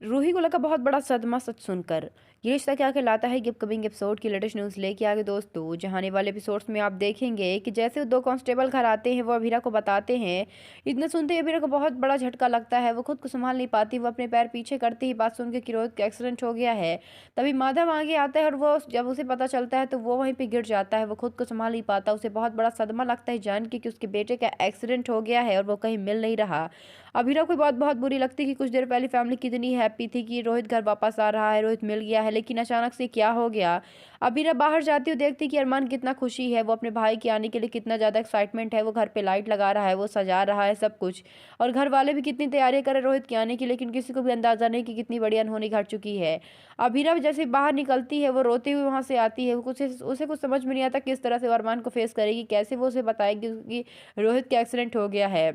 रूही को लगा बहुत बड़ा सदमा सच सुनकर। ये रिश्ता क्या कहलाता है कि अपकमिंग एपिसोड की लेटेस्ट न्यूज़ लेके आगे दोस्तों, जहाँ आने वाले एपिसोड्स में आप देखेंगे कि जैसे वो दो कांस्टेबल घर आते हैं, वो अभीरा को बताते हैं। इतना सुनते ही अभीरा को बहुत बड़ा झटका लगता है, वो खुद को संभाल नहीं पाती, वो अपने पैर पीछे करती ही बात सुन के कि रोहित का एक्सीडेंट हो गया है। तभी माधव आगे आता है और वो जब उसे पता चलता है तो वो वहीं पर गिर जाता है, वो खुद को संभाल नहीं पाता, उसे बहुत बड़ा सदमा लगता है जान के कि उसके बेटे का एक्सीडेंट हो गया है और वो कहीं मिल नहीं रहा। अभीरा को बात बहुत बुरी लगती कि कुछ देर पहले फैमिली कितनी हैप्पी थी कि रोहित घर वापस आ रहा है, रोहित मिल गया है, लेकिन अचानक से क्या हो गया। अभीरा बाहर जाती हुई देखती कि अरमान कितना खुशी है, वो अपने भाई के आने के लिए कितना ज़्यादा एक्साइटमेंट है, वो घर पे लाइट लगा रहा है, वो सजा रहा है सब कुछ। और घर वाले भी कितनी तैयारी कर रहे हैं रोहित के आने की, लेकिन किसी को भी अंदाजा नहीं कि कितनी बड़ी अनहोनी घट चुकी है। अभीरा जैसे बाहर निकलती है, वो रोते हुए वहां से आती है, वो कुछ उसे कुछ समझ में नहीं आता किस तरह से वो अरमान को फेस करेगी, कैसे वो उसे बताएगी कि रोहित का एक्सीडेंट हो गया है।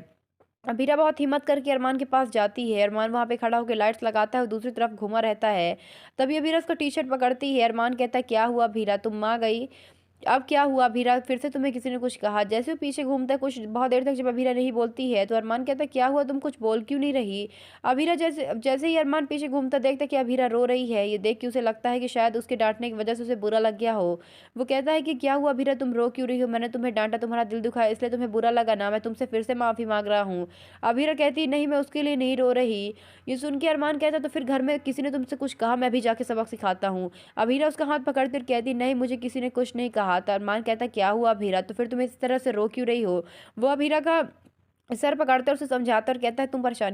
अभीरा बहुत हिम्मत करके अरमान के पास जाती है। अरमान वहाँ पे खड़ा होकर लाइट्स लगाता है और दूसरी तरफ घूमा रहता है। तभी अभीरा उसका टी शर्ट पकड़ती है। अरमान कहता है, क्या हुआ अभीरा, तुम आ गई? अब क्या हुआ अभीरा, फिर से तुम्हें किसी ने कुछ कहा? जैसे वो पीछे घूमता है कुछ बहुत देर तक, जब अभीरा नहीं बोलती है तो अरमान कहता है, क्या हुआ, तुम कुछ बोल क्यों नहीं रही? अभीरा जैसे जैसे ही अरमान पीछे घूमता देखता है कि अभीरा रो रही है, ये देख के उसे लगता है कि शायद उसके डांटने की वजह से उसे बुरा लग गया हो। वो कहता है कि क्या हुआ अभीरा, तुम रो क्यों रही हो? मैंने तुम्हें डांटा, तुम्हारा दिल दुखाया इसलिए तुम्हें बुरा लगा ना? मैं तुमसे फिर से माफी मांग रहा हूँ। अभीरा कहती है, नहीं मैं उसके लिए नहीं रो रही। ये सुन के अरमान कहता है, तो फिर घर में किसी ने तुमसे कुछ कहा? मैं भी जाके सबक सिखाता हूँ। अभीरा उसका हाथ पकड़ती और कहती, नहीं मुझे किसी ने कुछ नहीं कहा। तो अरमान कहता, क्या हुआ अभीरा, तो फिर तुम इस तरह से रो क्यों रही हो? वो अभीरा का सर पकड़ता है और उसे समझाता और कहता है, तुम परेशान